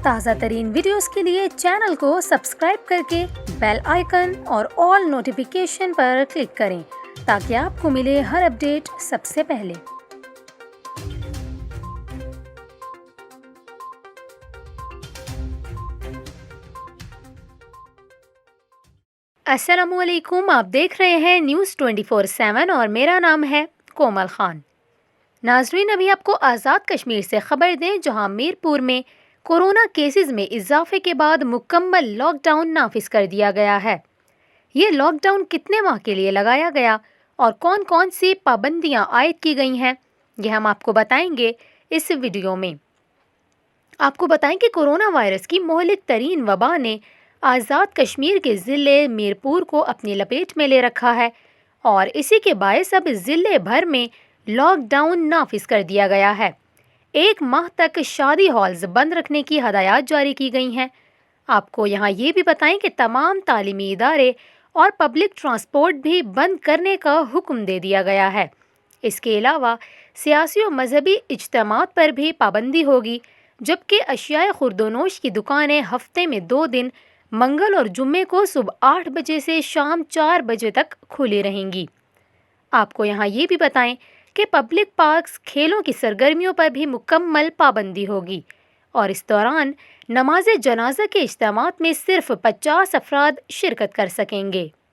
تازہ ترین ویڈیوز کے لیے چینل کو سبسکرائب کر کے بیل آئیکن اور آل نوٹیفیکیشن پر کلک کریں تاکہ آپ کو ملے ہر اپڈیٹ سب سے پہلے۔ السلام علیکم، آپ دیکھ رہے ہیں نیوز 24/7 اور میرا نام ہے کومل خان۔ ناظرین، ابھی آپ کو آزاد کشمیر سے خبر دیں جہاں میر پور میں کورونا کیسز میں اضافے کے بعد مکمل لاک ڈاؤن نافذ کر دیا گیا ہے۔ یہ لاک ڈاؤن کتنے ماہ کے لیے لگایا گیا اور کون کون سی پابندیاں عائد کی گئی ہیں، یہ ہم آپ کو بتائیں گے اس ویڈیو میں۔ آپ کو بتائیں کہ کورونا وائرس کی مہلک ترین وبا نے آزاد کشمیر کے ضلع میر پور کو اپنی لپیٹ میں لے رکھا ہے اور اسی کے باعث اب ضلع بھر میں لاک ڈاؤن نافذ کر دیا گیا ہے۔ 1 ماہ تک شادی ہالز بند رکھنے کی ہدایات جاری کی گئی ہیں۔ آپ کو یہاں یہ بھی بتائیں کہ تمام تعلیمی ادارے اور پبلک ٹرانسپورٹ بھی بند کرنے کا حکم دے دیا گیا ہے۔ اس کے علاوہ سیاسی و مذہبی اجتماعات پر بھی پابندی ہوگی، جبکہ اشیاء خوردونوش کی دکانیں ہفتے میں 2 دن منگل اور جمعے کو صبح 8 بجے سے شام 4 بجے تک کھلی رہیں گی۔ آپ کو یہاں یہ بھی بتائیں کہ پبلک پارکس، کھیلوں کی سرگرمیوں پر بھی مکمل پابندی ہوگی اور اس دوران نماز جنازہ کے اجتماعات میں صرف 50 افراد شرکت کر سکیں گے۔